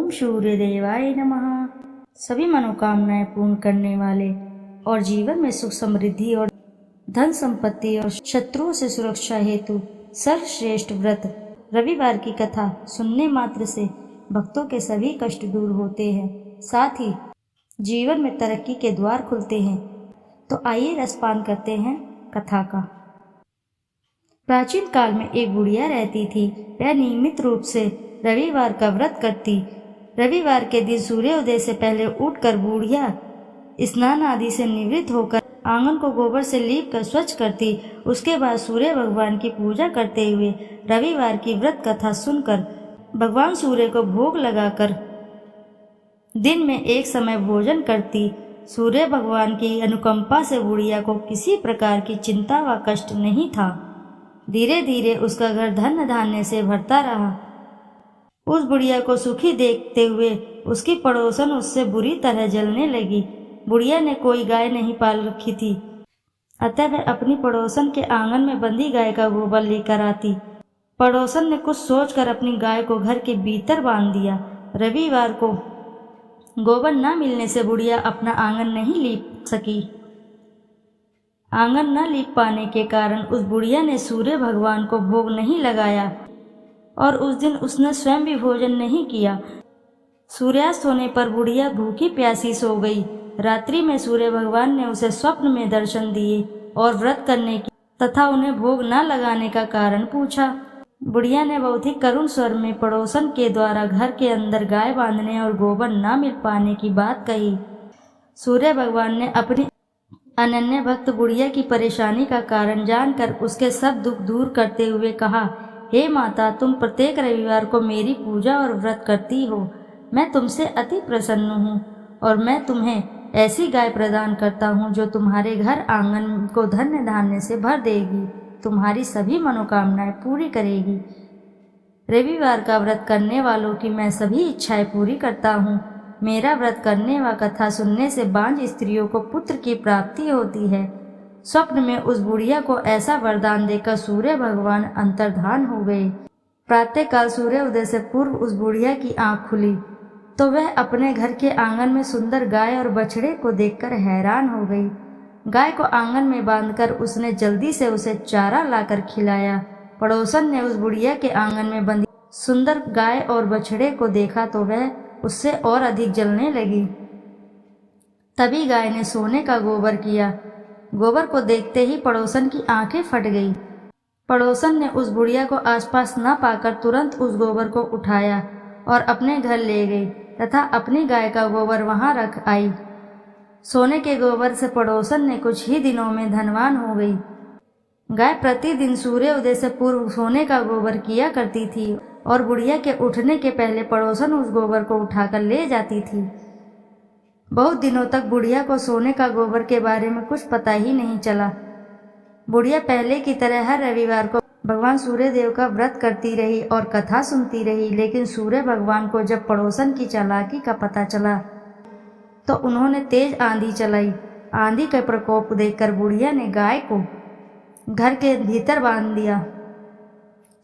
ओम सूर्य देवाय नमः। सभी मनोकामनाएं पूर्ण करने वाले और जीवन में सुख समृद्धि और धन संपत्ति और शत्रुओं से सुरक्षा हेतु सर्वश्रेष्ठ व्रत रविवार की कथा सुनने मात्र से भक्तों के सभी कष्ट दूर होते हैं, साथ ही जीवन में तरक्की के द्वार खुलते हैं। तो आइए रसपान करते हैं कथा का। प्राचीन काल में एक बुढ़िया रहती थी। वह नियमित रूप से रविवार का व्रत करती। रविवार के दिन सूर्योदय से पहले उठकर बुढ़िया स्नान आदि से निवृत्त होकर आंगन को गोबर से लीप कर स्वच्छ करती। उसके बाद सूर्य भगवान की पूजा करते हुए रविवार की व्रत कथा सुनकर भगवान सूर्य को भोग लगाकर दिन में एक समय भोजन करती। सूर्य भगवान की अनुकंपा से बुढ़िया को किसी प्रकार की चिंता व कष्ट नहीं था। धीरे धीरे उसका घर धन धान्य से भरता रहा। उस बुढ़िया को सुखी देखते हुए उसकी पड़ोसन उससे बुरी तरह जलने लगी। बुढ़िया ने कोई गाय नहीं पाल रखी थी, अतः वह अपनी पड़ोसन के आंगन में बंधी गाय का गोबर लेकर आती। पड़ोसन ने कुछ सोचकर अपनी गाय को घर के भीतर बांध दिया। रविवार को गोबर न मिलने से बुढ़िया अपना आंगन नहीं लीप सकी। आंगन न लीप पाने के कारण उस बुढ़िया ने सूर्य भगवान को भोग नहीं लगाया और उस दिन उसने स्वयं भी भोजन नहीं किया। सूर्यास्त होने पर बुढ़िया भूखी प्यासी सो गई। रात्रि में सूर्य भगवान ने उसे स्वप्न में दर्शन दिए और व्रत करने की तथा उन्हें भोग न लगाने का कारण पूछा। बुढ़िया ने बहुत ही करुण स्वर में पड़ोसन के द्वारा घर के अंदर गाय बांधने और गोबर न मिल पाने की बात कही। सूर्य भगवान ने अपनी अनन्य भक्त बुढ़िया की परेशानी का कारण जानकर उसके सब दुख दूर करते हुए कहा, हे माता, तुम प्रत्येक रविवार को मेरी पूजा और व्रत करती हो। मैं तुमसे अति प्रसन्न हूँ और मैं तुम्हें ऐसी गाय प्रदान करता हूँ जो तुम्हारे घर आंगन को धन्य धान्य से भर देगी, तुम्हारी सभी मनोकामनाएं पूरी करेगी। रविवार का व्रत करने वालों की मैं सभी इच्छाएं पूरी करता हूँ। मेरा व्रत करने व कथा सुनने से बांझ स्त्रियों को पुत्र की प्राप्ति होती है। स्वप्न में उस बुढ़िया को ऐसा वरदान देकर सूर्य भगवान अंतर्धान हो गए। प्रातःकाल सूर्योदय से पूर्व उस बुढ़िया की आंख खुली तो वह अपने घर के आंगन में सुंदर गाय और बछड़े को देखकर हैरान हो गई। गाय को आंगन में बांधकर उसने जल्दी से उसे चारा लाकर खिलाया। पड़ोसन ने उस बुढ़िया के आंगन में बंधी सुंदर गाय और बछड़े को देखा तो वह उससे और अधिक जलने लगी। तभी गाय ने सोने का गोबर किया। गोबर को देखते ही पड़ोसन की आंखें फट गई। पड़ोसन ने उस बुढ़िया को आसपास न पाकर तुरंत उस गोबर को उठाया और अपने घर ले गई तथा अपनी गाय का गोबर वहां रख आई। सोने के गोबर से पड़ोसन ने कुछ ही दिनों में धनवान हो गई। गाय प्रतिदिन सूर्योदय से पूर्व सोने का गोबर किया करती थी और बुढ़िया के उठने के पहले पड़ोसन उस गोबर को उठाकर ले जाती थी। बहुत दिनों तक बुढ़िया को सोने का गोबर के बारे में कुछ पता ही नहीं चला। बुढ़िया पहले की तरह हर रविवार को भगवान सूर्य देव का व्रत करती रही और कथा सुनती रही, लेकिन सूर्य भगवान को जब पड़ोसन की चालाकी का पता चला तो उन्होंने तेज आंधी चलाई। आंधी का प्रकोप देखकर बुढ़िया ने गाय को घर के भीतर बांध दिया।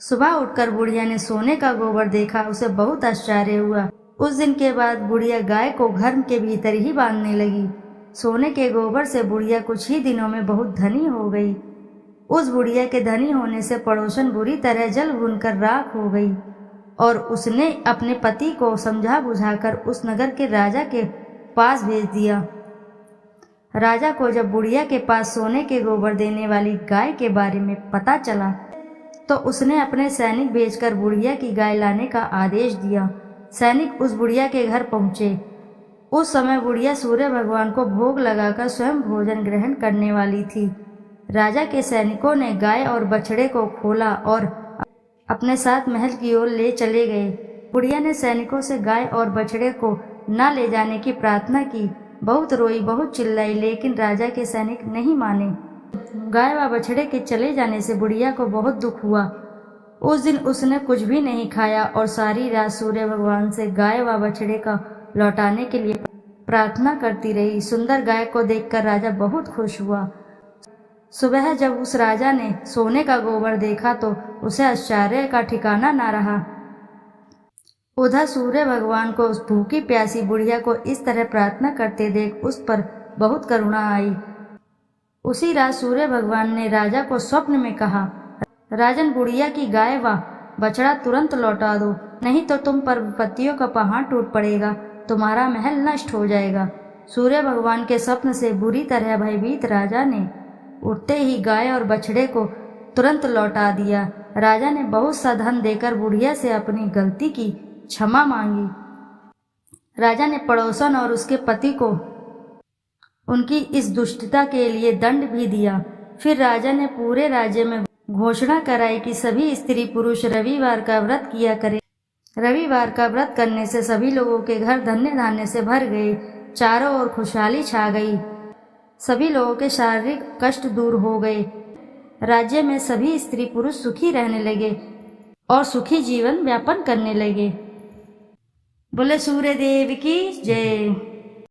सुबह उठकर बुढ़िया ने सोने का गोबर देखा, उसे बहुत आश्चर्य हुआ। उस दिन के बाद बुढ़िया गाय को घर के भीतर ही बांधने लगी। सोने के गोबर से बुढ़िया कुछ ही दिनों में बहुत धनी हो गई। उस बुढ़िया के धनी होने से पड़ोसन बुरी तरह जल भूनकर राख हो गई और उसने अपने पति को समझा बुझाकर उस नगर के राजा के पास भेज दिया। राजा को जब बुढ़िया के पास सोने के गोबर देने वाली गाय के बारे में पता चला तो उसने अपने सैनिक भेजकर बुढ़िया की गाय लाने का आदेश दिया। सैनिक उस बुढ़िया के घर पहुंचे। उस समय बुढ़िया सूर्य भगवान को भोग लगाकर स्वयं भोजन ग्रहण करने वाली थी। राजा के सैनिकों ने गाय और बछड़े को खोला और अपने साथ महल की ओर ले चले गए। बुढ़िया ने सैनिकों से गाय और बछड़े को न ले जाने की प्रार्थना की। बहुत रोई, बहुत चिल्लाई, लेकिन राजा के सैनिक नहीं माने। गाय व बछड़े के चले जाने से बुढ़िया को बहुत दुख हुआ। उस दिन उसने कुछ भी नहीं खाया और सारी रात सूर्य भगवान से गाय व बछड़े का लौटाने के लिए प्रार्थना करती रही। सुंदर गाय को देखकर राजा बहुत खुश हुआ। सुबह जब उस राजा ने सोने का गोबर देखा तो उसे आश्चर्य का ठिकाना न रहा। उधर सूर्य भगवान को उस भूखी प्यासी बुढ़िया को इस तरह प्रार्थना करते देख उस पर बहुत करुणा आई। उसी रात सूर्य भगवान ने राजा को स्वप्न में कहा, राजन, बुढ़िया की गाय व बछड़ा तुरंत लौटा दो, नहीं तो तुम पर विपत्तियों का पहाड़ टूट पड़ेगा, तुम्हारा महल नष्ट हो जाएगा। सूर्य भगवान के स्वप्न से बुरी तरह भयभीत राजा ने उठते ही गाय और बछड़े को तुरंत लौटा दिया। राजा ने बहुत सा धन देकर बुढ़िया से अपनी गलती की क्षमा मांगी। राजा ने पड़ोसन और उसके पति को उनकी इस दुष्टता के लिए दंड भी दिया। फिर राजा ने पूरे राज्य में घोषणा कराई कि सभी स्त्री पुरुष रविवार का व्रत किया करें। रविवार का व्रत करने से सभी लोगों के घर धन्य धान्य से भर गए, चारों ओर खुशहाली छा गई, सभी लोगों के शारीरिक कष्ट दूर हो गए। राज्य में सभी स्त्री पुरुष सुखी रहने लगे और सुखी जीवन व्यापन करने लगे। बोले सूर्य देव की जय।